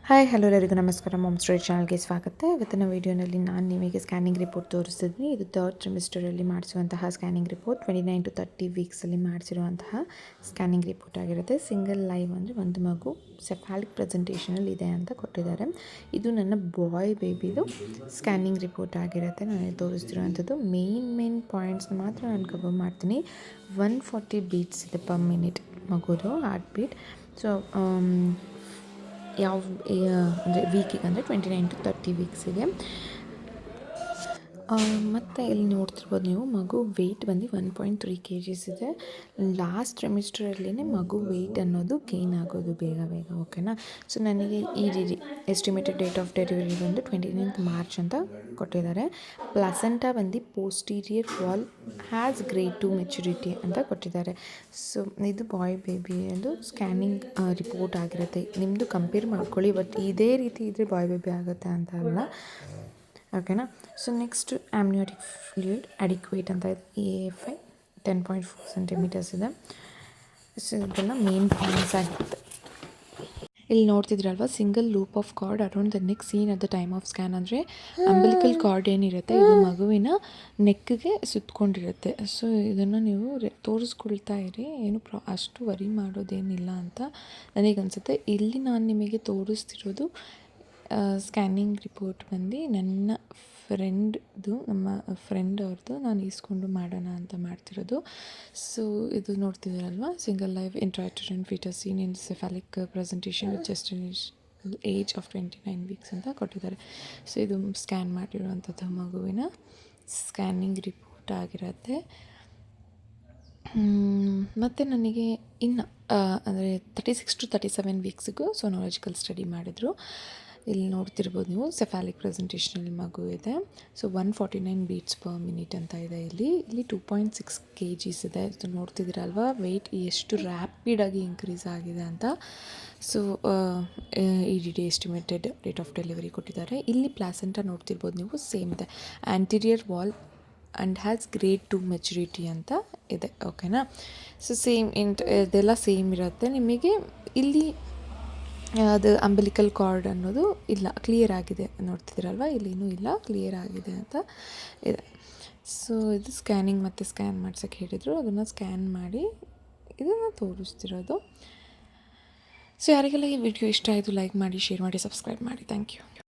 Hi hello ಎಲ್ಲರಿಗೂ ನಮಸ್ಕಾರ. Ma'am story ಚಾನಲ್ಗೆ ಸ್ವಾಗತ. ಇವತ್ತಿನ ವೀಡಿಯೋನಲ್ಲಿ ನಾನು ನಿಮಗೆ ಸ್ಕ್ಯಾನಿಂಗ್ ರಿಪೋರ್ಟ್ ತೋರಿಸ್ತಿದ್ದೀನಿ. ಇದು ಥರ್ಡ್ ಟ್ರಿಮಿಸ್ಟರಲ್ಲಿ ಮಾಡಿಸುವಂತಹ ಸ್ಕ್ಯಾನಿಂಗ್ ರಿಪೋರ್ಟ್, 29 to 30 ವೀಕ್ಸಲ್ಲಿ ಮಾಡಿಸಿರುವಂತಹ ಸ್ಕ್ಯಾನಿಂಗ್ ರಿಪೋರ್ಟ್ ಆಗಿರುತ್ತೆ. ಸಿಂಗಲ್ ಲೈವ್ ಅಂದರೆ ಒಂದು ಮಗು ಸೆಫಾಲಿಕ್ ಪ್ರೆಸೆಂಟೇಷನಲ್ಲಿ ಇದೆ ಅಂತ ಕೊಟ್ಟಿದ್ದಾರೆ. ಇದು ನನ್ನ ಬಾಯ್ ಬೇಬಿದು ಸ್ಕ್ಯಾನಿಂಗ್ ರಿಪೋರ್ಟ್ ಆಗಿರುತ್ತೆ. ನಾನು ತೋರಿಸ್ತಿರುವಂಥದ್ದು ಮೇನ್ ಪಾಯಿಂಟ್ಸ್ನ ಮಾತ್ರ ನಾನು ಕವರ್ ಮಾಡ್ತೀನಿ. 140 ಬೀಟ್ಸ್ ಇದೆ ಪರ್ ಮಿನಿಟ್ ಮಗುದು ಹಾರ್ಟ್ ಬೀಟ್. ಸೊ ಯಾವ ಅಂದರೆ ವೀಕಿಗೆ ಅಂದರೆ 29 to 30 ವೀಕ್ಸಿಗೆ. ಮತ್ತು ಇಲ್ಲಿ ನೋಡ್ತಿರ್ಬೋದು ನೀವು, ಮಗು ವೆಯ್ಟ್ ಬಂದು 1.3 kgs ಇದೆ. ಲಾಸ್ಟ್ ಟ್ರಿಮಿಸ್ಟರಲ್ಲೇ ಮಗು ವೆಯ್ಟ್ ಅನ್ನೋದು ಗೇನ್ ಆಗೋದು ಬೇಗ ಓಕೆನಾ. ಸೊ ನನಗೆ ಈ ಎಸ್ಟಿಮೇಟೆಡ್ ಡೇಟ್ ಆಫ್ ಡೆಲಿವರಿ ಬಂದು 29th March ಅಂತ ಕೊಟ್ಟಿದ್ದಾರೆ. ಪ್ಲಸೆಂಟಾ ಬಂದು posterior wall has grade 2 maturity ಅಂತ ಕೊಟ್ಟಿದ್ದಾರೆ. ಸೊ ಇದು ಬಾಯ್ ಬೇಬಿ ಎಂದು ಸ್ಕ್ಯಾನಿಂಗ್ ರಿಪೋರ್ಟ್ ಆಗಿರುತ್ತೆ. ನಿಮ್ಮದು ಕಂಪೇರ್ ಮಾಡ್ಕೊಳ್ಳಿ, ಬಟ್ ಇದೇ ರೀತಿ ಇದ್ದರೆ ಬಾಯ್ ಬೇಬಿ ಆಗುತ್ತೆ ಅಂತ ಅಲ್ಲ, ಓಕೆನಾ. So next amniotic fluid adequate ಅಂತ ಇದೆ. AFI 10.4 centimeters ಇದೆ. ಸೊ ಇದೆಲ್ಲ ಮೇನ್ ಪಾಯಿಂಟ್ಸ್ ಆಗಿರುತ್ತೆ. ಇಲ್ಲಿ ನೋಡ್ತಿದ್ರಲ್ವ, single loop of cord around the neck seen at the time of scan. ಅಂದರೆ ಅಂಬಿಲಿಕಲ್ ಕಾರ್ಡ್ ಏನಿರುತ್ತೆ ಇದು ಮಗುವಿನ ನೆಕ್ಗೆ ಸುತ್ತಕೊಂಡಿರುತ್ತೆ. ಸೊ ಇದನ್ನು ನೀವು ತೋರಿಸ್ಕೊಳ್ತಾ ಇರಿ, ಏನು ಅಷ್ಟು ವರಿ ಮಾಡೋದೇನಿಲ್ಲ ಅಂತ ನನಗನ್ಸುತ್ತೆ. ಇಲ್ಲಿ ನಾನು ನಿಮಗೆ ತೋರಿಸ್ತಿರೋದು ಸ್ಕ್ಯಾನಿಂಗ್ ರಿಪೋರ್ಟ್ ಬಂದು ನನ್ನ ನಮ್ಮ ಫ್ರೆಂಡ್ ಅವ್ರದ್ದು ನಾನು ಇಸ್ಕೊಂಡು ಮಾಡೋಣ ಅಂತ ಮಾಡ್ತಿರೋದು. ಸೊ ಇದು ನೋಡ್ತಿದ್ದೀರಲ್ವ, single live intrauterine fetus seen in cephalic presentation with gestational age of 29 weeks ಅಂತ ಕೊಟ್ಟಿದ್ದಾರೆ. ಸೊ ಇದು ಸ್ಕ್ಯಾನ್ ಮಾಡಿರುವಂಥದ್ದು ಮಗುವಿನ ಸ್ಕ್ಯಾನಿಂಗ್ ರಿಪೋರ್ಟ್ ಆಗಿರುತ್ತೆ. ಮತ್ತು ನನಗೆ ಇನ್ನು ಅಂದರೆ 36 to 37 ವೀಕ್ಸಿಗೂ ಸೋನಾಲಜಿಕಲ್ ಸ್ಟಡಿ ಮಾಡಿದರು. ಇಲ್ಲಿ ನೋಡ್ತಿರ್ಬೋದು ನೀವು, ಸೆಫಾಲಿಕ್ ಪ್ರೆಸೆಂಟೇಷನಲ್ಲಿ ಮಗು ಇದೆ. ಸೊ 149 beats per minute ಅಂತ ಇದೆ. ಇಲ್ಲಿ 2.6 kgs ಇದೆ. ಇದು ನೋಡ್ತಿದ್ದೀರಲ್ವ, ವೆಯ್ಟ್ ಎಷ್ಟು ರ್ಯಾಪಿಡಾಗಿ ಇನ್ಕ್ರೀಸ್ ಆಗಿದೆ ಅಂತ. So EDD estimated date of delivery ಕೊಟ್ಟಿದ್ದಾರೆ. ಇಲ್ಲಿ ಪ್ಲಾಸೆಂಟಾ ನೋಡ್ತಿರ್ಬೋದು ನೀವು, ಸೇಮ್ ಇದೆ. Anterior wall and has grade 2 maturity ಅಂತ ಇದೆ, ಓಕೆನಾ. ಸೊ ಸೇಮ್ ಇದೆಲ್ಲ ಸೇಮ್ ಇರುತ್ತೆ. ನಿಮಗೆ ಇಲ್ಲಿ ಅದು ಅಂಬಿಲಿಕಲ್ ಕಾರ್ಡ್ ಅನ್ನೋದು ಇಲ್ಲ, ಕ್ಲಿಯರ್ ಆಗಿದೆ. ನೋಡ್ತಿದ್ದೀರಲ್ವ, ಇಲ್ಲೇನೂ ಇಲ್ಲ, ಕ್ಲಿಯರ್ ಆಗಿದೆ ಅಂತ ಇದೆ. ಸೊ ಇದು ಸ್ಕ್ಯಾನಿಂಗ್ ಮತ್ತು ಸ್ಕ್ಯಾನ್ ಮಾಡ್ಸೋಕ್ಕೆ ಹೇಳಿದರು, ಅದನ್ನು ಸ್ಕ್ಯಾನ್ ಮಾಡಿ ಇದನ್ನು ತೋರಿಸ್ತಿರೋದು. ಸೊ ಯಾರಿಗೆಲ್ಲ ಈ ವಿಡಿಯೋ ಇಷ್ಟ ಆಯಿತು ಲೈಕ್ ಮಾಡಿ, ಶೇರ್ ಮಾಡಿ, ಸಬ್ಸ್ಕ್ರೈಬ್ ಮಾಡಿ. Thank you.